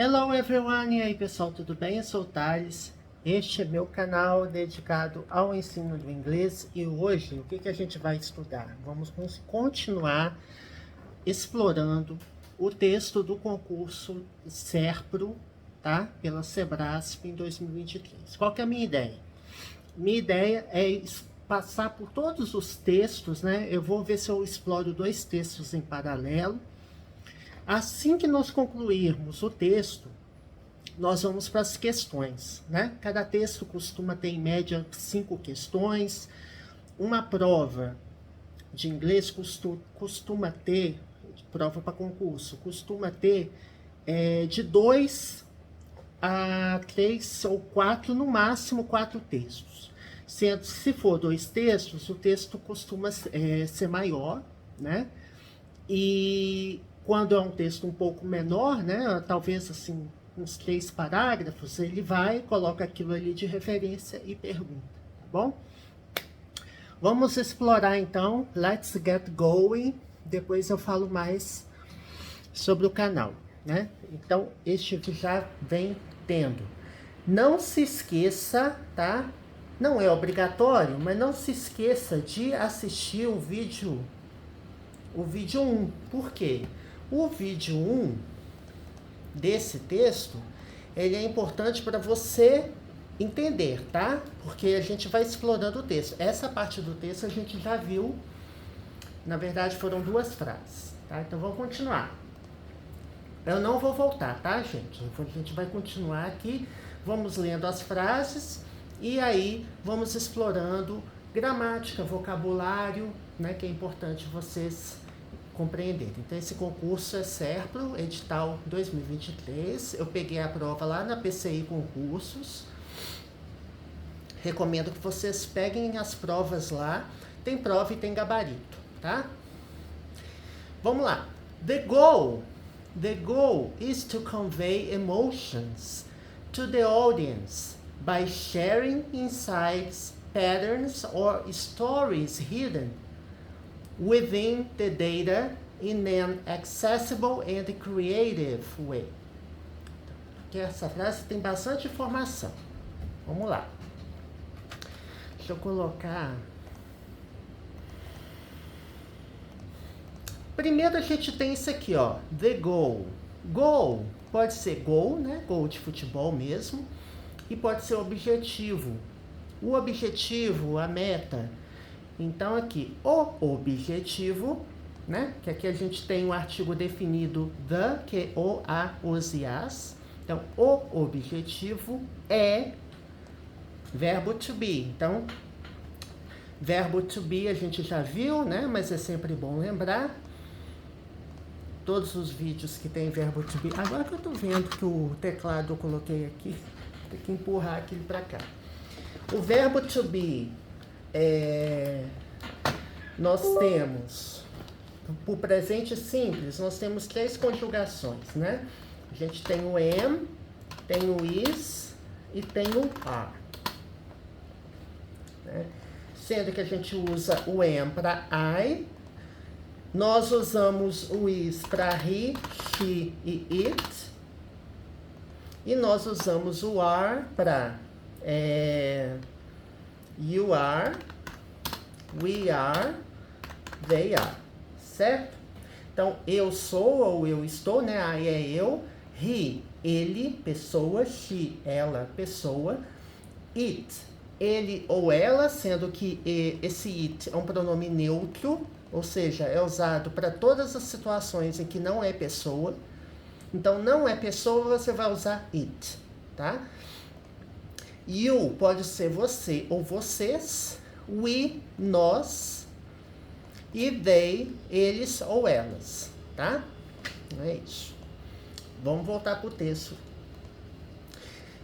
Hello everyone, e aí pessoal, tudo bem? Eu sou o Thales. Este é meu canal dedicado ao ensino do inglês e hoje o que a gente vai estudar? Vamos continuar explorando o texto do concurso SERPRO, tá? Pela Sebrasp em 2023. Qual que é a minha ideia? Minha ideia é passar por todos os textos, né? Eu vou ver se eu exploro 2 textos em paralelo. Assim que nós concluirmos o texto, nós vamos para as questões, né? Cada texto costuma ter, em média, 5 questões. Uma prova de inglês costuma ter, prova para concurso, costuma ter de 2 a 3 ou 4, no máximo 4 textos. Sendo, se for 2 textos, o texto costuma ser maior, né? E quando é um texto um pouco menor, né, talvez assim, uns 3 parágrafos, ele vai, coloca aquilo ali de referência e pergunta, tá bom? Vamos explorar então, let's get going, depois eu falo mais sobre o canal, né? Então, este já vem tendo. Não se esqueça, tá? Não é obrigatório, mas não se esqueça de assistir o vídeo 1. Por quê? O vídeo 1 desse texto, ele é importante para você entender, tá? Porque a gente vai explorando o texto. Essa parte do texto a gente já viu. Na verdade, foram 2 frases, tá? Então, vamos continuar. Eu não vou voltar, tá, gente? A gente vai continuar aqui. Vamos lendo as frases e aí vamos explorando gramática, vocabulário, né? Que é importante vocês compreenderem. Então, esse concurso é SERPRO, edital 2023. Eu peguei a prova lá na PCI Concursos. Recomendo que vocês peguem as provas lá. Tem prova e tem gabarito, tá? Vamos lá. The goal is to convey emotions to the audience by sharing insights, patterns, or stories hidden within the data in an accessible and creative way. Porque essa frase tem bastante informação. Vamos lá. Deixa eu colocar. Primeiro a gente tem isso aqui, ó. The goal. Goal pode ser goal, né? Goal de futebol mesmo. E pode ser objetivo. O objetivo, a meta. Então, aqui, o objetivo, né? Que aqui a gente tem o artigo definido the, que é o, a, os e as. Então, o objetivo é verbo to be. Então, verbo to be a gente já viu, né? Mas é sempre bom lembrar. Todos os vídeos que tem verbo to be. Agora que eu tô vendo que o teclado eu coloquei aqui, tem que empurrar aquilo para cá. O verbo to be nós temos, por presente simples, nós temos 3 conjugações, né? A gente tem o am, tem o is e tem o are. Né? Sendo que a gente usa o am para I, nós usamos o is para he, she e it, e nós usamos o are para you are, we are, they are, certo? Então, eu sou ou eu estou, né? I é eu, he, ele, pessoa, she, ela, pessoa, it, ele ou ela, sendo que esse it é um pronome neutro, ou seja, é usado para todas as situações em que não é pessoa. Então, não é pessoa, você vai usar it, tá? You pode ser você ou vocês, we, nós, e they, eles ou elas, tá? É isso. Vamos voltar para o texto.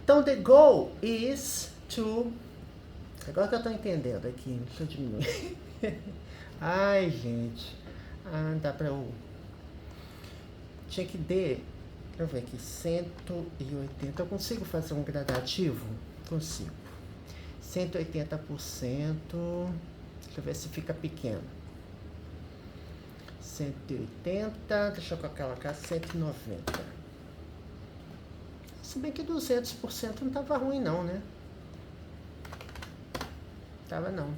Então, the goal is to... Agora que eu estou entendendo aqui, deixa eu diminuir. Ai, gente. Ah, dá pra eu... Tinha que ter... Deixa eu ver aqui. 180. Eu consigo fazer um gradativo? Consigo. 180%. Deixa eu ver se fica pequeno. 180. Deixa eu colocar 190. Se bem que 200% não tava ruim não, né? Tava não.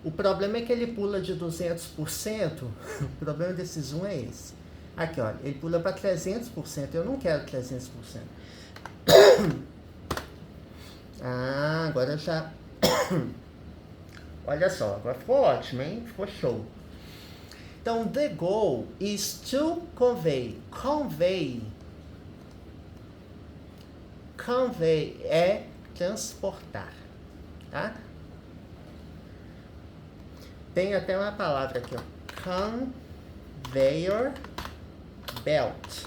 O problema é que ele pula de 200%. O problema desse zoom é esse. Aqui, olha, ele pula para 300%. Eu não quero 300%. Ah, agora já... Olha só, agora ficou ótimo, hein? Ficou show. Então, the goal is to convey. Convey é transportar, tá? Tem até uma palavra aqui, ó. Conveyor belt.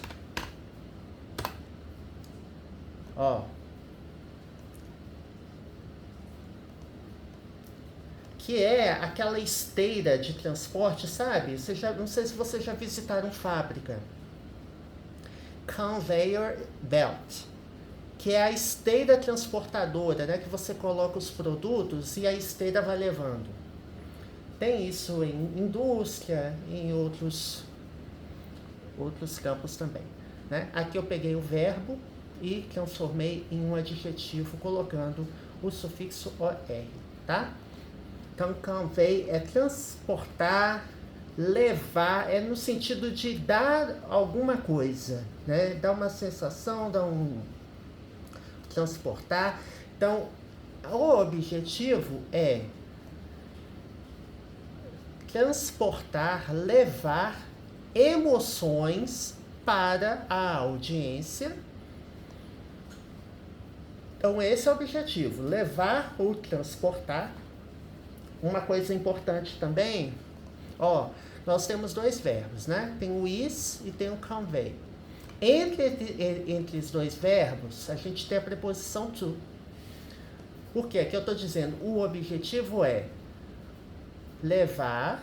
Ó. Que é aquela esteira de transporte, sabe? Não sei se vocês já visitaram fábrica. Conveyor belt. Que é a esteira transportadora, né? Que você coloca os produtos e a esteira vai levando. Tem isso em indústria, em outros campos também, né? Aqui eu peguei o verbo e transformei em um adjetivo colocando o sufixo OR, tá? Então, convey é transportar, levar, é no sentido de dar alguma coisa, né? Dar uma sensação, transportar. Então, o objetivo é transportar, levar emoções para a audiência. Então, esse é o objetivo, levar ou transportar. Uma coisa importante também, ó, nós temos dois verbos, né? Tem o is e tem o convey. Entre os dois verbos, a gente tem a preposição to. Por quê? Aqui eu estou dizendo, o objetivo é levar,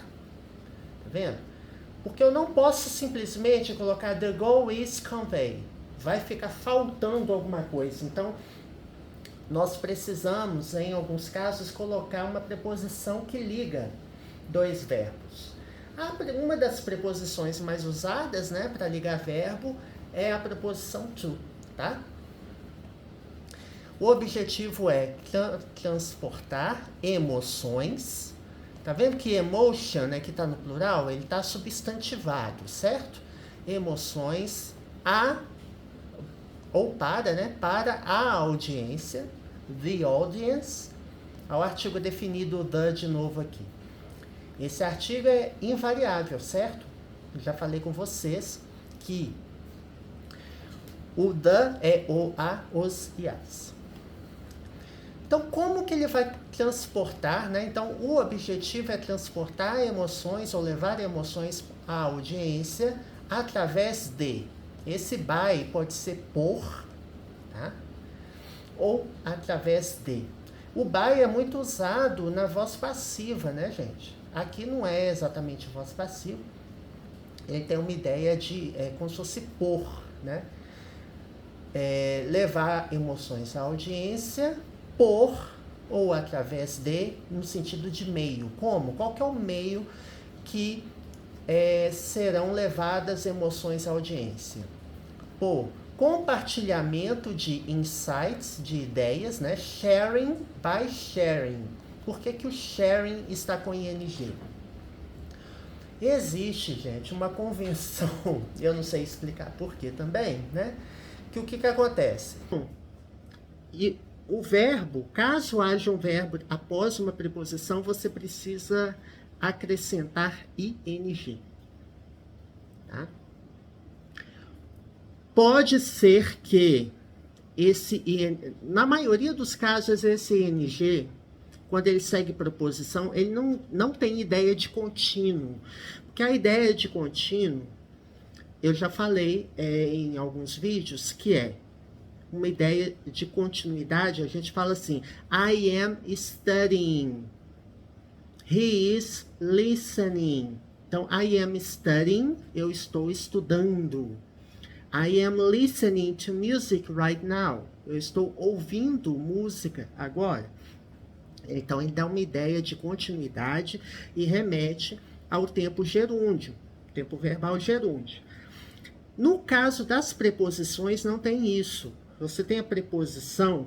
tá vendo? Porque eu não posso simplesmente colocar the goal is convey. Vai ficar faltando alguma coisa. Então, nós precisamos, em alguns casos, colocar uma preposição que liga dois verbos. Uma das preposições mais usadas, né, para ligar verbo é a preposição to, tá? O objetivo é transportar emoções. Tá vendo que emotion, né, que está no plural, ele está substantivado, certo? Emoções ou para, né, para a audiência, the audience, ao artigo definido the de novo aqui. Esse artigo é invariável, certo? Já falei com vocês que o the é o, a, os e as. Então, como que ele vai transportar, né? Então, o objetivo é transportar emoções ou levar emoções à audiência através de. Esse by pode ser por, tá? Ou através de. O by é muito usado na voz passiva, né, gente? Aqui não é exatamente voz passiva. Ele tem uma ideia de, como se fosse por, né? Levar emoções à audiência por ou através de, no sentido de meio. Como? Qual que é o meio que serão levadas emoções à audiência? Por compartilhamento de insights, de ideias, né? Sharing by sharing. Por que que o sharing está com ing? Existe, gente, uma convenção, eu não sei explicar por que também, né? Que o que acontece? E o verbo, caso haja um verbo após uma preposição, você precisa acrescentar ing, tá? Pode ser que na maioria dos casos, esse ing, quando ele segue preposição, ele não tem ideia de contínuo. Porque a ideia de contínuo, eu já falei em alguns vídeos, que é uma ideia de continuidade. A gente fala assim, I am studying. He is listening. Então, I am studying, eu estou estudando. I am listening to music right now. Eu estou ouvindo música agora. Então, ele dá uma ideia de continuidade e remete ao tempo gerúndio, tempo verbal gerúndio. No caso das preposições, não tem isso. Você tem a preposição,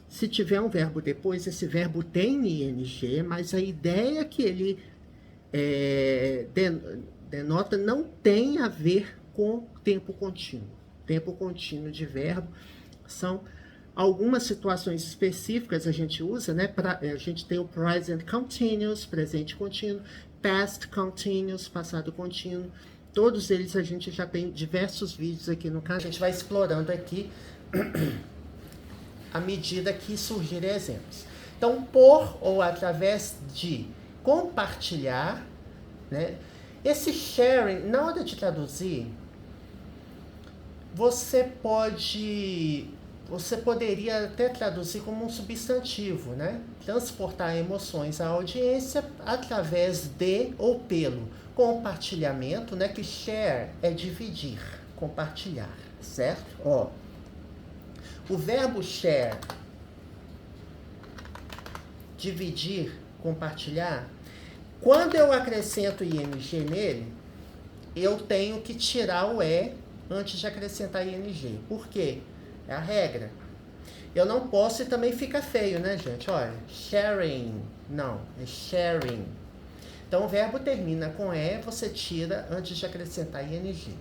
se tiver um verbo depois, esse verbo tem ing, mas a ideia que ele denota não tem a ver com tempo contínuo. Tempo contínuo de verbo são algumas situações específicas a gente usa, né? A gente tem o present continuous, presente contínuo, past continuous, passado contínuo. Todos eles a gente já tem diversos vídeos aqui no canal. A gente vai explorando aqui à medida que surgirem exemplos. Então, por ou através de compartilhar, né? Esse sharing, na hora de traduzir, você poderia até traduzir como um substantivo, né? Transportar emoções à audiência através de ou pelo compartilhamento, né? Que share é dividir, compartilhar, certo? Ó, o verbo share, dividir, compartilhar, quando eu acrescento ing nele, eu tenho que tirar o e antes de acrescentar ing. Por quê? É a regra. Eu não posso e também fica feio, né, gente? Olha, sharing. Não, é sharing. Então, o verbo termina com e, você tira antes de acrescentar ing.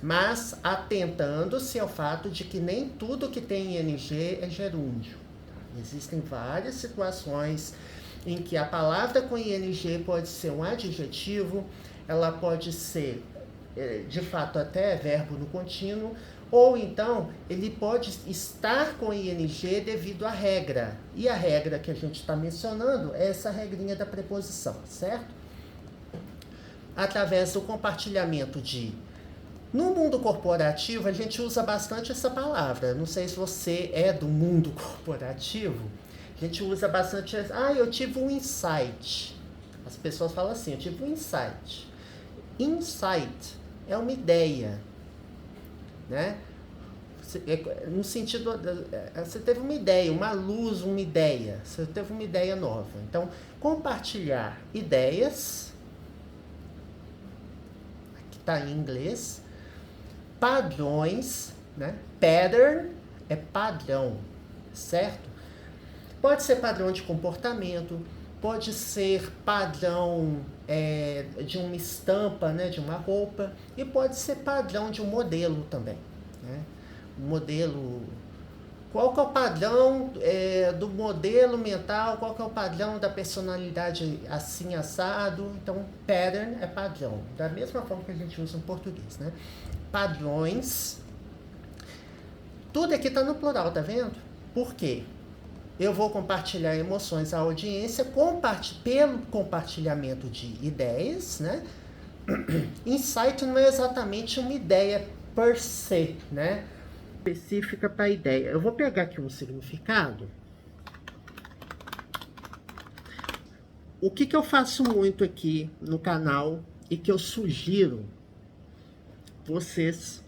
Mas atentando-se ao fato de que nem tudo que tem ing é gerúndio. Existem várias situações em que a palavra com ing pode ser um adjetivo, ela pode ser, de fato, até verbo no contínuo, ou então ele pode estar com ing devido à regra. E a regra que a gente está mencionando é essa regrinha da preposição, certo? Através do compartilhamento de... No mundo corporativo, a gente usa bastante essa palavra. Não sei se você é do mundo corporativo. A gente usa bastante... eu tive um insight. As pessoas falam assim, eu tive um insight. Insight é uma ideia, né? No sentido... Você teve uma ideia, uma luz, uma ideia. Você teve uma ideia nova. Então, compartilhar ideias... Aqui está em inglês... Padrões, né? Pattern é padrão, certo? Pode ser padrão de comportamento, pode ser padrão de uma estampa, né? De uma roupa, e pode ser padrão de um modelo também, né? Um modelo... Qual que é o padrão do modelo mental? Qual que é o padrão da personalidade assim, assado? Então, pattern é padrão, da mesma forma que a gente usa em português, né? Padrões. Tudo aqui está no plural, tá vendo? Por quê? Eu vou compartilhar emoções à audiência pelo compartilhamento de ideias, né? Insight não é exatamente uma ideia per se, né? Específica para a ideia. Eu vou pegar aqui um significado. O que eu faço muito aqui no canal e que eu sugiro vocês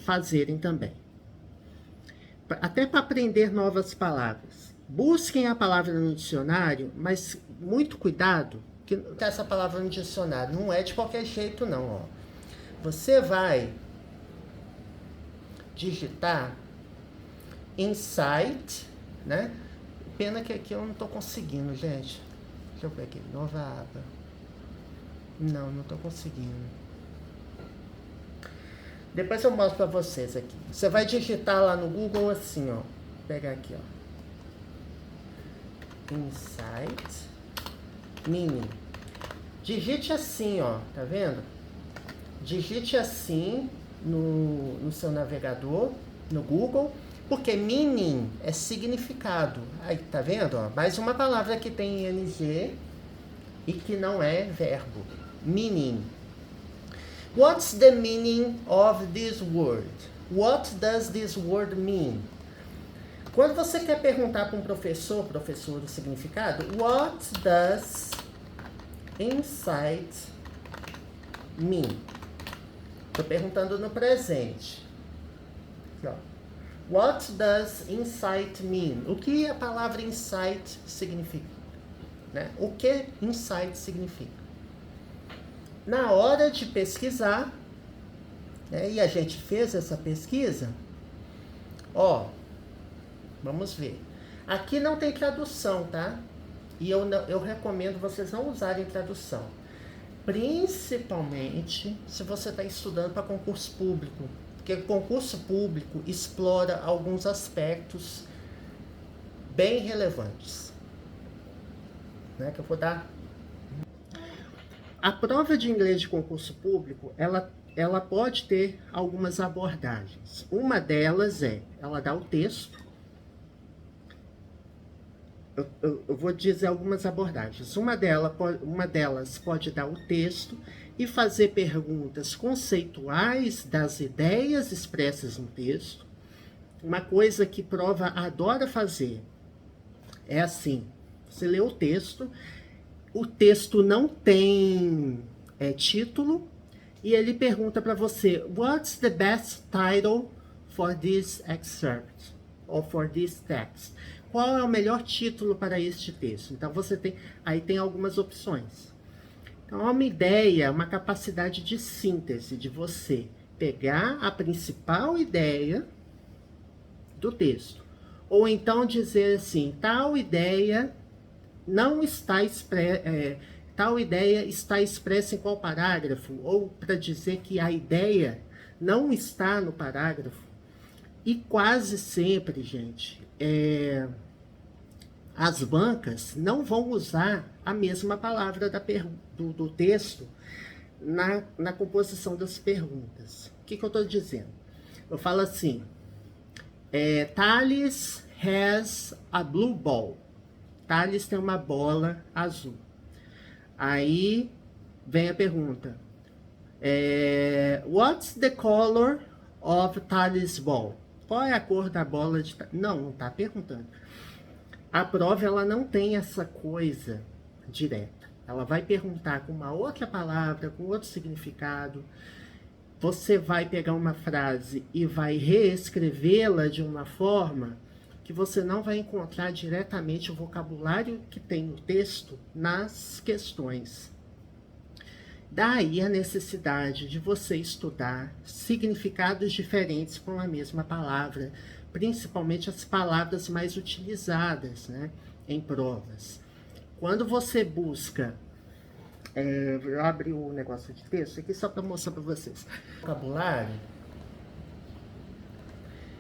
fazerem também. Até para aprender novas palavras. Busquem a palavra no dicionário, mas muito cuidado, que essa palavra no dicionário não é de qualquer jeito não, ó. Você vai digitar insight, né? Pena que aqui eu não estou conseguindo, gente. Deixa eu ver aqui, nova aba. Não estou conseguindo. Depois eu mostro para vocês aqui. Você vai digitar lá no Google assim, ó. Vou pegar aqui, ó. Insight meaning. Digite assim, ó. Tá vendo? Digite assim no seu navegador, no Google, porque meaning é significado. Aí, tá vendo? Ó? Mais uma palavra que tem ing e que não é verbo. Meaning. What's the meaning of this word? What does this word mean? Quando você quer perguntar para um professor do significado, what does insight mean? Estou perguntando no presente. Aqui, ó. What does insight mean? O que a palavra insight significa? Né? O que insight significa? Na hora de pesquisar, né? E a gente fez essa pesquisa. Ó, vamos ver. Aqui não tem tradução, tá? E eu recomendo vocês não usarem tradução. Principalmente se você está estudando para concurso público. Porque concurso público explora alguns aspectos bem relevantes, né? Que eu vou dar. A prova de inglês de concurso público, ela pode ter algumas abordagens. Uma delas ela dá o texto. Eu vou dizer algumas abordagens. Uma delas pode dar o texto e fazer perguntas conceituais das ideias expressas no texto. Uma coisa que prova adora fazer é assim: você lê o texto não tem título, e ele pergunta para você: What's the best title for this excerpt? Ou for this text? Qual é o melhor título para este texto? Então você tem algumas opções. Então é uma ideia, uma capacidade de síntese de você pegar a principal ideia do texto, ou então dizer assim: tal ideia está expressa em qual parágrafo, ou para dizer que a ideia não está no parágrafo. E quase sempre, gente, as bancas não vão usar a mesma palavra do texto na composição das perguntas. O que eu estou dizendo? Eu falo assim: Thales has a blue ball. Thales tem uma bola azul. Aí vem a pergunta: What's the color of Thales' ball? Qual é a cor da bola de Thales? Não está perguntando. A prova, ela não tem essa coisa direta. Ela vai perguntar com uma outra palavra, com outro significado. Você vai pegar uma frase e vai reescrevê-la de uma forma que você não vai encontrar diretamente o vocabulário que tem no texto nas questões. Daí a necessidade de você estudar significados diferentes com a mesma palavra, principalmente as palavras mais utilizadas, né, em provas. Quando você busca, eu abri o negócio de texto aqui só para mostrar para vocês. Vocabulário,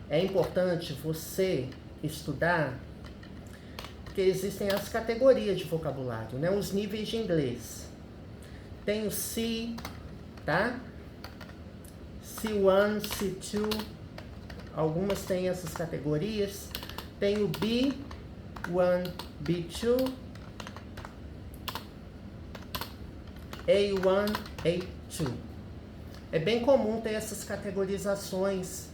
é importante você estudar, porque existem as categorias de vocabulário, né, os níveis de inglês. Tem o C, tá? C1, C2, algumas têm essas categorias. Tem o B1, B2, A1, A2. É bem comum ter essas categorizações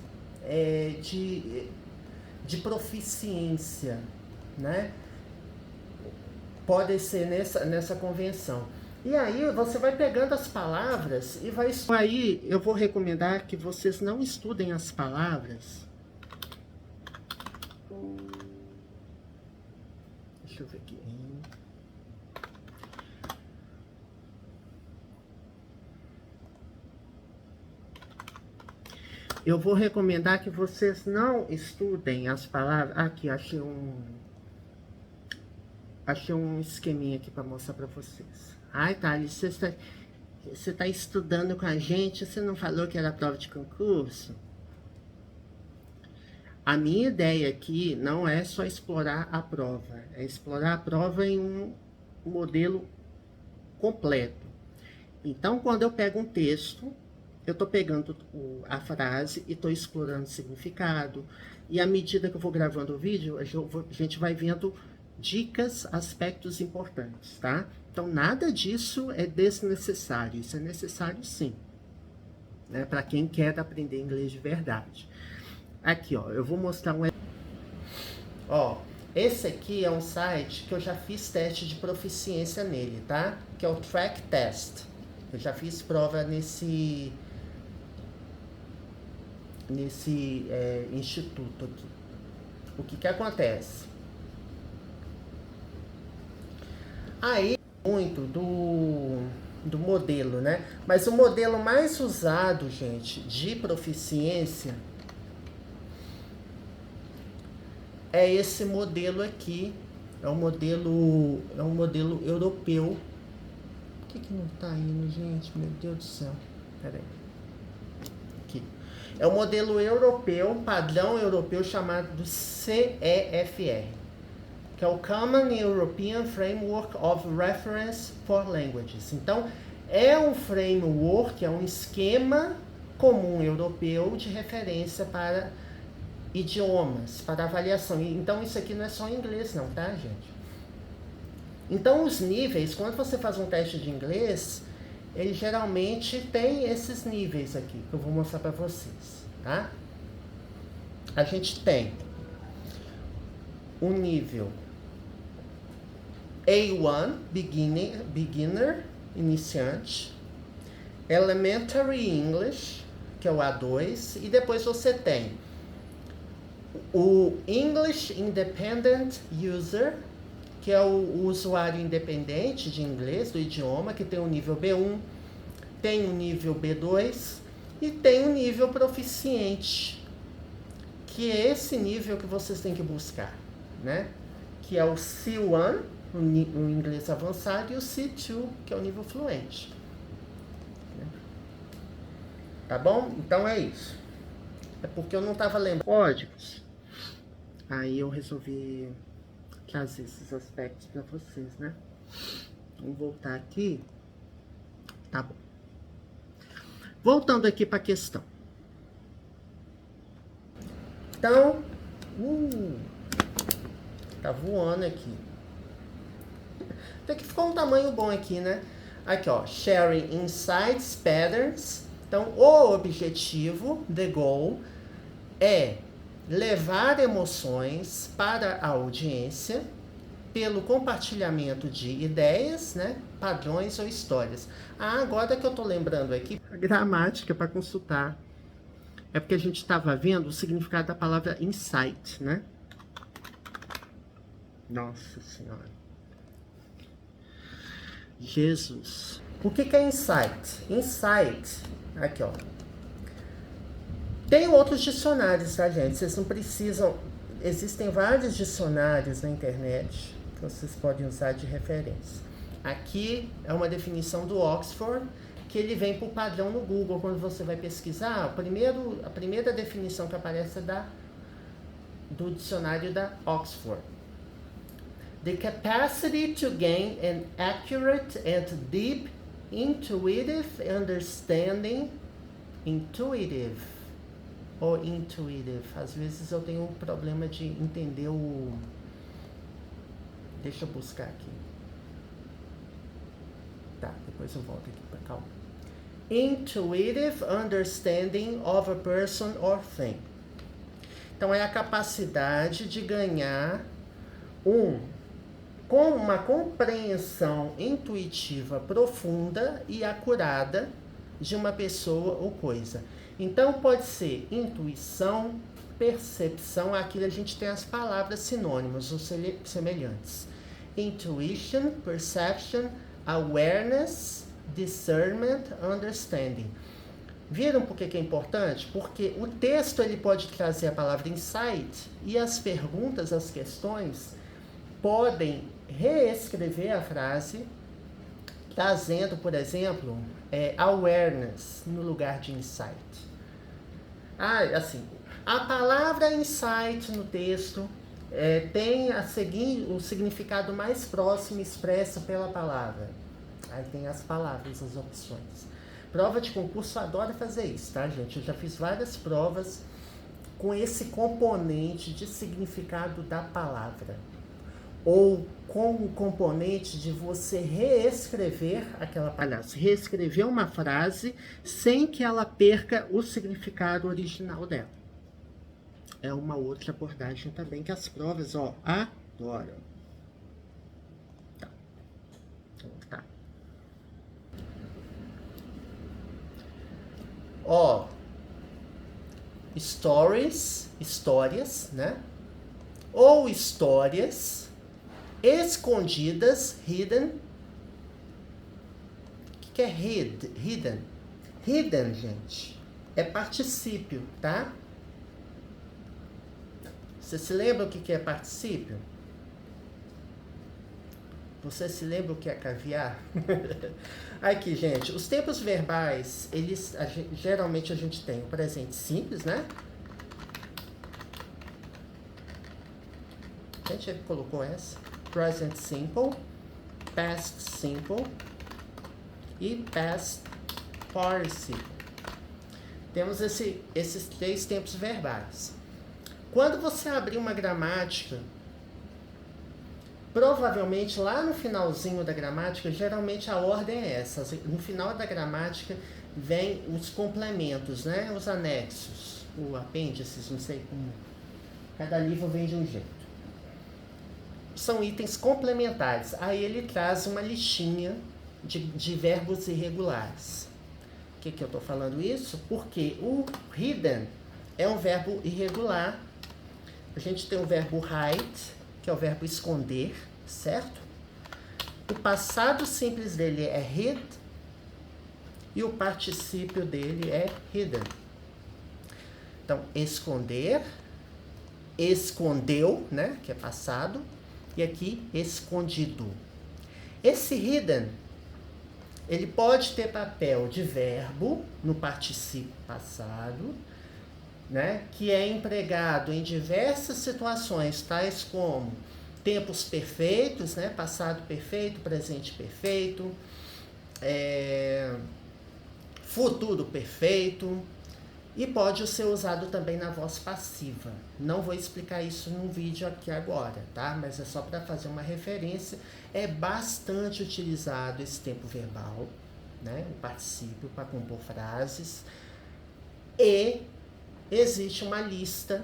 de proficiência, né? Pode ser nessa convenção. E aí você vai pegando as palavras e vai... Aí eu vou recomendar que vocês não estudem as palavras. Deixa eu ver aqui. Eu vou recomendar que vocês não estudem as palavras... Aqui, achei um esqueminha aqui para mostrar para vocês. Ai, Thales, você tá estudando com a gente, você não falou que era prova de concurso? A minha ideia aqui não é só explorar a prova, é explorar a prova em um modelo completo. Então, quando eu pego um texto, eu estou pegando a frase e estou explorando o significado. E à medida que eu vou gravando o vídeo, a gente vai vendo dicas, aspectos importantes, tá? Então, nada disso é desnecessário. Isso é necessário, sim, né? Para quem quer aprender inglês de verdade. Aqui, ó, eu vou mostrar um... Ó, esse aqui é um site que eu já fiz teste de proficiência nele, tá? Que é o Track Test. Eu já fiz prova nesse instituto aqui. O que acontece? Aí, muito do modelo, né? Mas o modelo mais usado, gente, de proficiência é esse modelo aqui. É um modelo europeu. Por que não tá indo, gente? Meu Deus do céu. Pera aí. Aqui. É o modelo europeu, padrão europeu, chamado do CEFR, que é o Common European Framework of Reference for Languages. Então, é um framework, é um esquema comum europeu de referência para idiomas, para avaliação. Então, isso aqui não é só em inglês não, tá, gente? Então, os níveis, quando você faz um teste de inglês, ele geralmente tem esses níveis aqui, que eu vou mostrar para vocês, tá? A gente tem o nível A1, beginner, iniciante, elementary English, que é o A2, e depois você tem o English Independent User, que é o usuário independente de inglês, do idioma, que tem o nível B1, tem o nível B2 e tem o nível proficiente, que é esse nível que vocês têm que buscar, né? Que é o C1, o inglês avançado, e o C2, que é o nível fluente. Tá bom? Então é isso. É porque eu não estava lembrando códigos. Aí eu resolvi trazer esses aspectos para vocês, né? Vamos voltar aqui. Tá bom. Voltando aqui para a questão. Então, tá voando aqui. Até que ficou um tamanho bom aqui, né? Aqui, ó, sharing insights, patterns. Então, o objetivo, the goal, é levar emoções para a audiência pelo compartilhamento de ideias, né, padrões ou histórias. Ah, agora que eu tô lembrando aqui, a gramática para consultar. É porque a gente estava vendo o significado da palavra insight, né? Nossa Senhora. Jesus. O que é insight? Insight, aqui ó. Tem outros dicionários, tá, gente? Vocês não precisam... Existem vários dicionários na internet que vocês podem usar de referência. Aqui é uma definição do Oxford, que ele vem por padrão no Google. Quando você vai pesquisar, a primeira definição que aparece é do dicionário da Oxford. The capacity to gain an accurate and deep intuitive understanding. Intuitive. Ou intuitive. Às vezes eu tenho um problema de entender o... Deixa eu buscar aqui. Tá, depois eu volto aqui para calma. Intuitive understanding of a person or thing. Então é a capacidade de ganhar com uma compreensão intuitiva profunda e acurada de uma pessoa ou coisa. Então pode ser intuição, percepção, aqui a gente tem as palavras sinônimas ou semelhantes. Intuition, perception, awareness, discernment, understanding. Viram por que é importante? Porque o texto ele pode trazer a palavra insight e as perguntas, as questões podem reescrever a frase, trazendo, por exemplo, awareness no lugar de insight. Assim, a palavra insight no texto tem o significado mais próximo expresso pela palavra. Aí tem as palavras, as opções. Prova de concurso adora fazer isso, tá, gente? Eu já fiz várias provas com esse componente de significado da palavra. Ou com o componente de você reescrever reescrever uma frase sem que ela perca o significado original dela. É uma outra abordagem também que as provas, adoram. Tá. Então, tá. Histórias, né? Ou histórias escondidas, hidden, que é hidden? Hidden, gente, é particípio, tá? Você se lembra o que é particípio? Você se lembra o que é caviar? Aqui, gente, os tempos verbais, geralmente a gente tem o presente simples, né? A gente colocou essa. Present simple, past simple e past participle. Temos esses 3 tempos verbais. Quando você abrir uma gramática, provavelmente lá no finalzinho da gramática, geralmente a ordem é essa. No final da gramática vem os complementos, né? Os anexos, o apêndices, não sei como. Cada livro vem de um jeito. São itens complementares. Aí ele traz uma listinha de verbos irregulares. Por que eu estou falando isso? Porque o hidden é um verbo irregular. A gente tem o verbo hide, que é o verbo esconder, certo? O passado simples dele é hid e o particípio dele é hidden. Então, esconder, escondeu, né, que é passado, e aqui escondido. Esse hidden, ele pode ter papel de verbo no particípio passado, né, que é empregado em diversas situações, tais como tempos perfeitos, né, passado perfeito, presente perfeito, futuro perfeito, e pode ser usado também na voz passiva. Não vou explicar isso num vídeo aqui agora, tá? Mas é só para fazer uma referência. É bastante utilizado esse tempo verbal, né, o particípio, para compor frases, e existe uma lista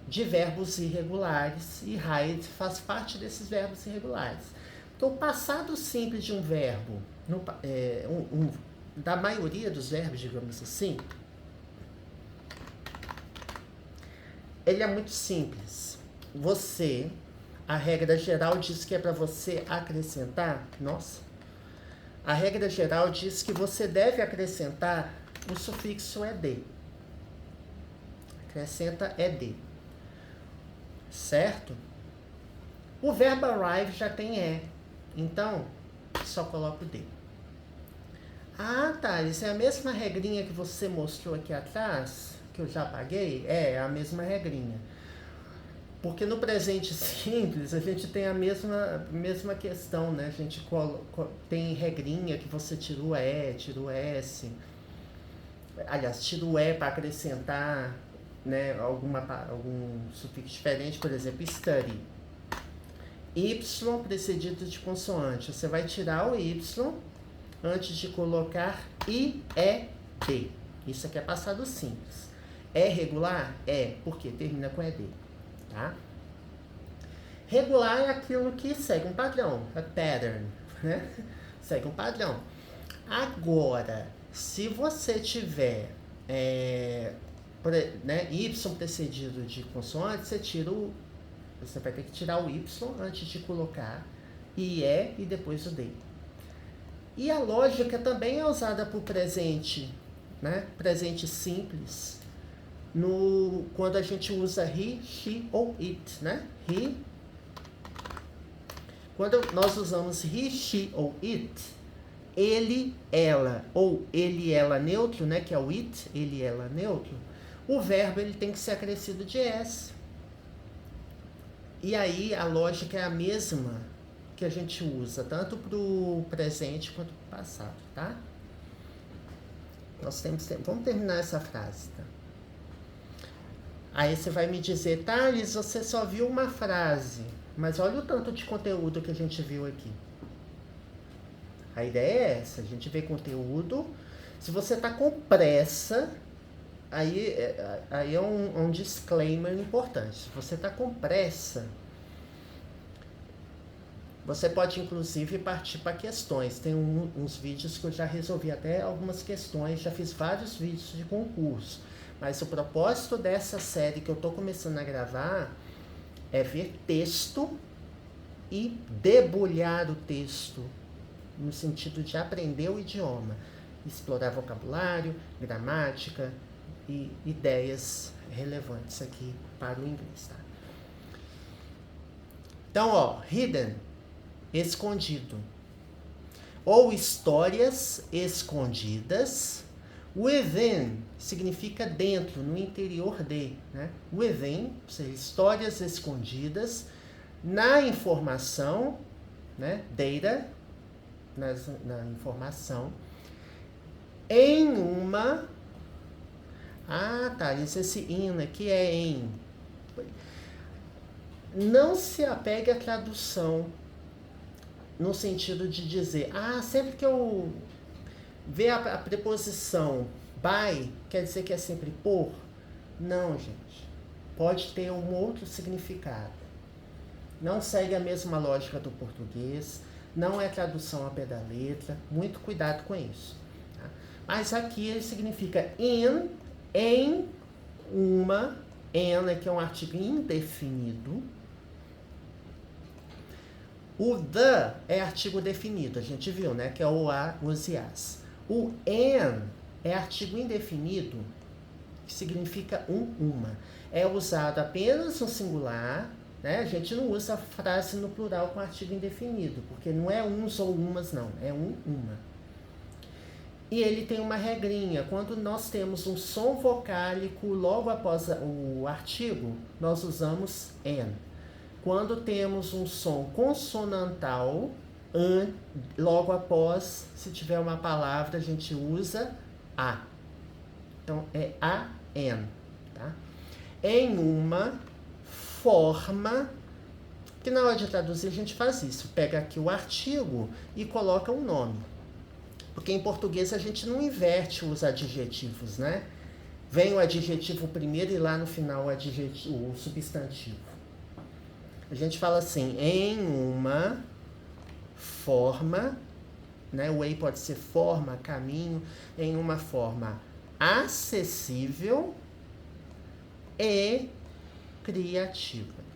de verbos irregulares e hide faz parte desses verbos irregulares. Então, o passado simples de um verbo, da maioria dos verbos, digamos assim, ele é muito simples. A regra geral diz que é para você acrescentar, a regra geral diz que você deve acrescentar o sufixo ed. Acrescenta ed. Certo? O verbo arrive já tem e. Então, só coloca o d. Ah, tá. Isso é a mesma regrinha que você mostrou aqui atrás, que eu já apaguei? É a mesma regrinha. Porque no presente simples, a gente tem a mesma questão, né? A gente tem regrinha que você tira o e, tira o s. Aliás, tira o e para acrescentar, né, algum sufixo diferente, por exemplo, study. Y precedido de consoante. Você vai tirar o Y antes de colocar IED. Isso aqui é passado simples. É regular? É, porque termina com ED. Tá? Regular é aquilo que segue um padrão, a pattern, né? Segue um padrão. Agora, se você tiver né, Y precedido de consoante, você vai ter que tirar o Y antes de colocar IE e depois o D. E a lógica também é usada para o presente, né? Presente simples, quando a gente usa he, she ou it, né? Quando nós usamos he, she ou it, ele, ela, ou ele, ela neutro, né? Que é o it, ele, ela neutro, o verbo ele tem que ser acrescido de s. E aí a lógica é a mesma que a gente usa, tanto para o presente quanto para o passado, tá? Vamos terminar essa frase, tá? Aí você vai me dizer, Thales, você só viu uma frase, mas olha o tanto de conteúdo que a gente viu aqui. A ideia é essa, a gente vê conteúdo. Se você está com pressa, aí é um disclaimer importante. Se você está com pressa, você pode inclusive partir para questões. Tem uns vídeos que eu já resolvi até algumas questões, já fiz vários vídeos de concurso. Mas o propósito dessa série que eu estou começando a gravar é ver texto e debulhar o texto no sentido de aprender o idioma, explorar vocabulário, gramática e ideias relevantes aqui para o inglês, tá? Então, ó, hidden, escondido. Ou histórias escondidas. Within significa dentro, no interior de, né? Within, ou seja, histórias escondidas na informação, né? Data, na informação, em uma... Ah, tá, esse in aqui é em. Não se apegue à tradução no sentido de dizer, sempre que eu ver a preposição by, quer dizer que é sempre por? Não, gente. Pode ter um outro significado. Não segue a mesma lógica do português, não é tradução ao pé da letra, muito cuidado com isso. Tá? Mas aqui ele significa in, em uma, in, que é um artigo indefinido. O the é artigo definido, a gente viu, né? Que é o a, os e as. O an é artigo indefinido, que significa uma. É usado apenas no singular, né? A gente não usa a frase no plural com artigo indefinido, porque não é uns ou umas, não. É uma. E ele tem uma regrinha. Quando nós temos um som vocálico logo após o artigo, nós usamos an. Quando temos um som consonantal, logo após, se tiver uma palavra, a gente usa a. Então, é an, tá? Em uma forma, que na hora de traduzir a gente faz isso. Pega aqui o artigo e coloca um nome. Porque em português a gente não inverte os adjetivos, né? Vem o adjetivo primeiro e lá no final o substantivo. A gente fala assim, em uma forma, né? O way pode ser forma, caminho, em uma forma acessível e criativa.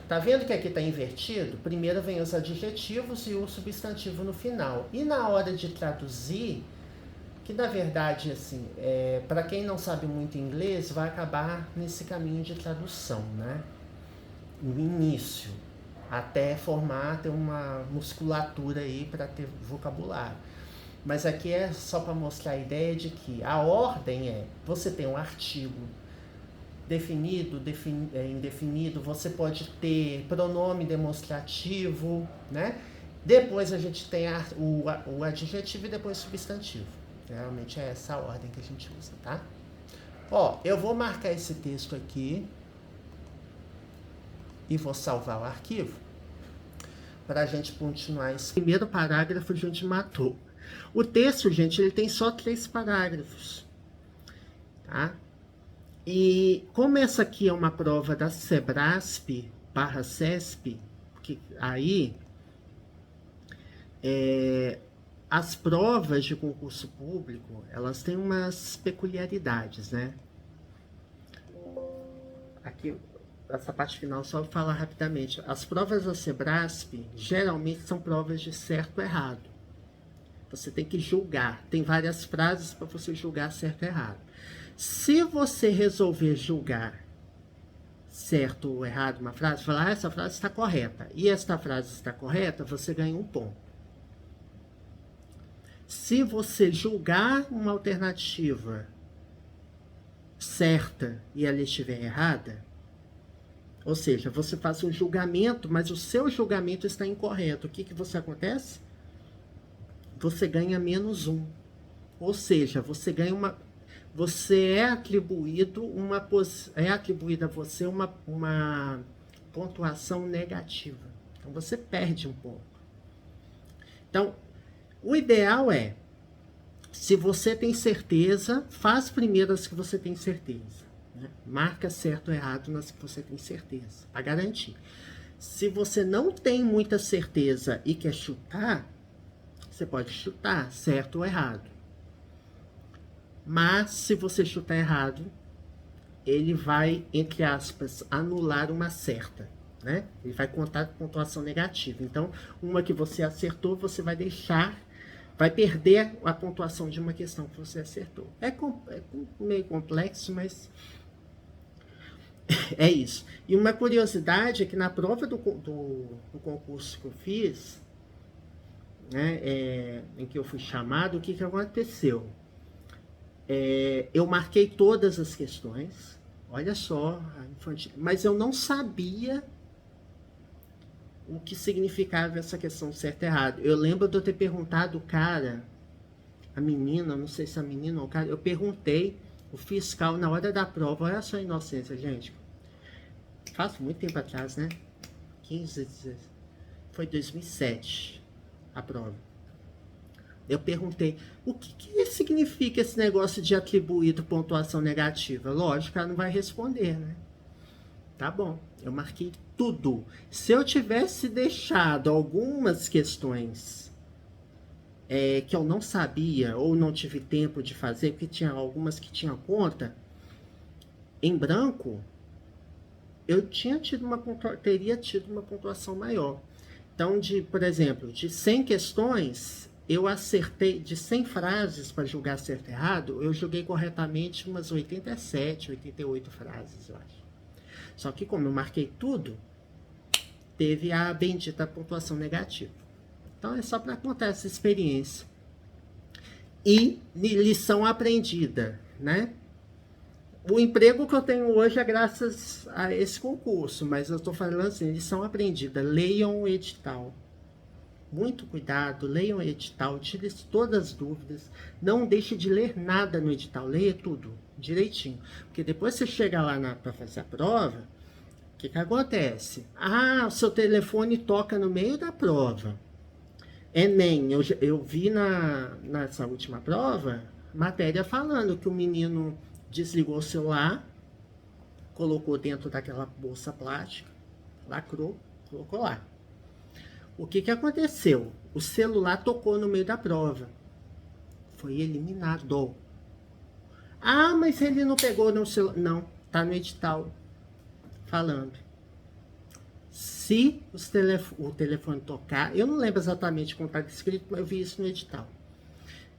Tá vendo que aqui está invertido? Primeiro vem os adjetivos e o substantivo no final. E na hora de traduzir, que na verdade, assim, para quem não sabe muito inglês, vai acabar nesse caminho de tradução, né? No início, até ter uma musculatura aí para ter vocabulário. Mas aqui é só para mostrar a ideia de que a ordem você tem um artigo definido, indefinido, você pode ter pronome demonstrativo, né? Depois a gente tem o adjetivo e depois o substantivo. Realmente é essa a ordem que a gente usa, tá? Ó, eu vou marcar esse texto aqui e vou salvar o arquivo para a gente continuar esse primeiro parágrafo. A gente matou. O texto, gente, ele tem só 3 parágrafos, tá? E como essa aqui é uma prova da Sebrasp/CESP, que aí as provas de concurso público, elas têm umas peculiaridades, né? Aqui, essa parte final, só vou falar rapidamente. As provas da Sebrasp, geralmente, são provas de certo ou errado. Você tem que julgar. Tem várias frases para você julgar certo ou errado. Se você resolver julgar certo ou errado uma frase, falar, essa frase está correta, e esta frase está correta, você ganha 1 ponto. Se você julgar uma alternativa certa e ela estiver errada, ou seja, você faz um julgamento, mas o seu julgamento está incorreto, o que você acontece? Você ganha -1. Ou seja, você ganha você é atribuída a você uma pontuação negativa. Então você perde um pouco. Então, o ideal se você tem certeza, faz primeiro as que você tem certeza, né? Marca certo ou errado nas que você tem certeza, para garantir. Se você não tem muita certeza e quer chutar, você pode chutar certo ou errado. Mas se você chutar errado, ele vai, entre aspas, anular uma certa. né? Ele vai contar pontuação negativa. Então, uma que você acertou, você vai deixar, vai perder a pontuação de uma questão que você acertou. É meio complexo, mas é isso. E uma curiosidade é que na prova do concurso que eu fiz, né, em que eu fui chamado, o que aconteceu? Eu marquei todas as questões, olha só, mas eu não sabia o que significava essa questão certo e errado. Eu lembro de eu ter perguntado o cara, a menina, não sei se a menina ou o cara, eu perguntei o fiscal na hora da prova, olha só a inocência, gente. Faz muito tempo atrás, né? 15, 16. Foi 2007 a prova. Eu perguntei, o que significa esse negócio de atribuído pontuação negativa? Lógico, ela não vai responder, né? Tá bom, eu marquei tudo. Se eu tivesse deixado algumas questões que eu não sabia ou não tive tempo de fazer, porque tinha algumas que tinham conta, em branco, eu teria tido uma pontuação maior. Então, por exemplo, de 100 questões, eu acertei, de 100 frases para julgar certo e errado, eu julguei corretamente umas 87, 88 frases, eu acho. Só que como eu marquei tudo, teve a bendita pontuação negativa. Então é só para contar essa experiência. E lição aprendida, né? O emprego que eu tenho hoje é graças a esse concurso, mas eu estou falando assim, lição aprendida, leiam o edital. Muito cuidado, leiam o edital, tire todas as dúvidas, não deixe de ler nada no edital, leia tudo, direitinho. Porque depois você chega lá para fazer a prova, o que acontece? Ah, o seu telefone toca no meio da prova. Enem, eu vi nessa última prova, matéria falando que o menino desligou o celular, colocou dentro daquela bolsa plástica, lacrou, colocou lá. O que aconteceu? O celular tocou no meio da prova. Foi eliminado. Ah, mas ele não pegou no celular. Não, tá no edital falando. Se o telefone tocar, eu não lembro exatamente como está escrito, mas eu vi isso no edital.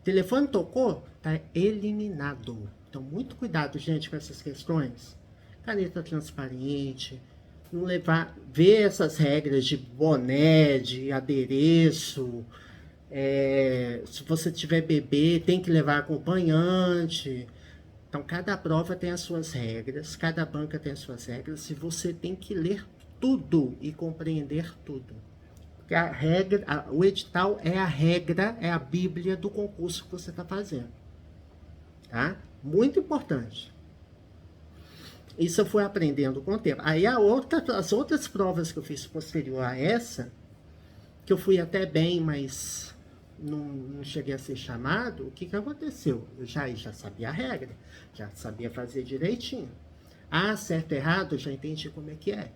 O telefone tocou, tá eliminado. Então, muito cuidado, gente, com essas questões. Caneta transparente, não ver essas regras de boné, de adereço. Se você tiver bebê, tem que levar acompanhante. Então, cada prova tem as suas regras, cada banca tem as suas regras, e você tem que ler tudo e compreender tudo. Porque o edital é a regra, é a bíblia do concurso que você está fazendo. Tá? Muito importante. Isso eu fui aprendendo com o tempo. Aí as outras provas que eu fiz posterior a essa, que eu fui até bem, mas não cheguei a ser chamado, o que aconteceu? Eu já sabia a regra, já sabia fazer direitinho. Ah, certo, errado, eu já entendi como é que é.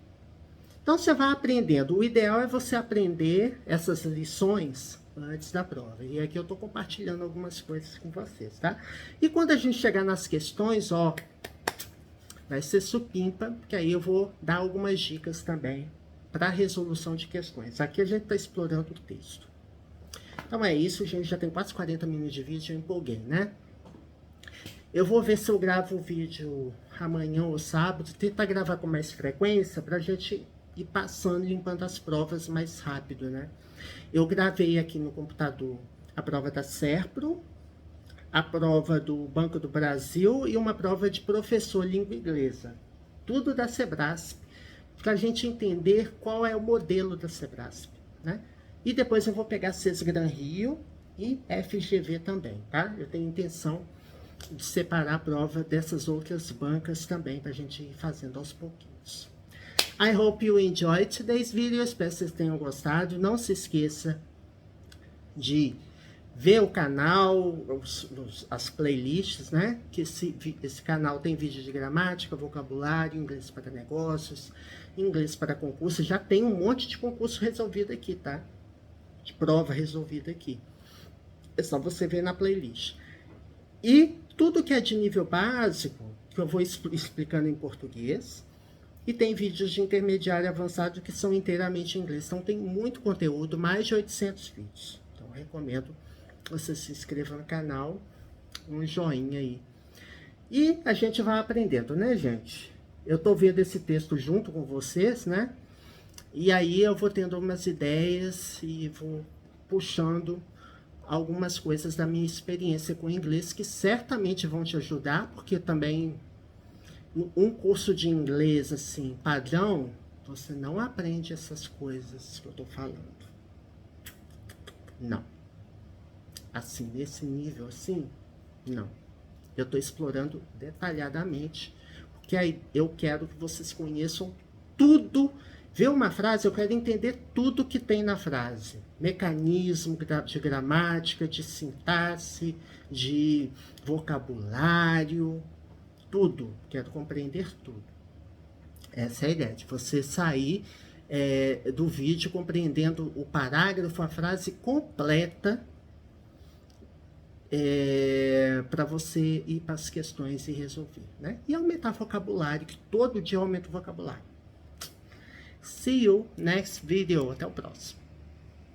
Então você vai aprendendo. O ideal é você aprender essas lições antes da prova. E aqui eu estou compartilhando algumas coisas com vocês, tá? E quando a gente chegar nas questões, ó, vai ser supimpa, porque aí eu vou dar algumas dicas também para resolução de questões. Aqui a gente está explorando o texto. Então é isso, gente. Já tem quase 40 minutos de vídeo, eu empolguei, né? Eu vou ver se eu gravo o vídeo amanhã ou sábado, tentar gravar com mais frequência para a gente ir passando, limpando as provas mais rápido, né? Eu gravei aqui no computador a prova da Serpro, a prova do Banco do Brasil e uma prova de professor língua inglesa. Tudo da Sebrasp, para a gente entender qual é o modelo da Sebrasp, né? E depois eu vou pegar Sesgran Rio e FGV também, tá? Eu tenho intenção de separar a prova dessas outras bancas também, para a gente ir fazendo aos pouquinhos. I hope you enjoyed today's video, espero que vocês tenham gostado. Não se esqueça de ver o canal, as playlists, né? Que esse canal tem vídeo de gramática, vocabulário, inglês para negócios, inglês para concurso. Já tem um monte de concurso resolvido aqui, tá? De prova resolvida aqui. É só você ver na playlist. E tudo que é de nível básico, que eu vou explicando em português, E tem vídeos de intermediário avançado que são inteiramente em inglês. Então tem muito conteúdo, mais de 800 vídeos. Então eu recomendo que você se inscreva no canal, um joinha aí. E a gente vai aprendendo, né, gente? Eu tô vendo esse texto junto com vocês, né? E aí eu vou tendo algumas ideias e vou puxando algumas coisas da minha experiência com o inglês que certamente vão te ajudar, porque também um curso de inglês assim, padrão, você não aprende essas coisas que eu tô falando. Não. Assim, nesse nível assim, não. Eu tô explorando detalhadamente, porque aí eu quero que vocês conheçam tudo. Ver uma frase, eu quero entender tudo que tem na frase. Mecanismo de gramática, de sintaxe, de vocabulário, tudo. Quero compreender tudo. Essa é a ideia, de você sair do vídeo compreendendo o parágrafo, a frase completa, para você ir para as questões e resolver, né? E aumentar vocabulário, que todo dia aumenta o vocabulário. See you next video. Até o próximo.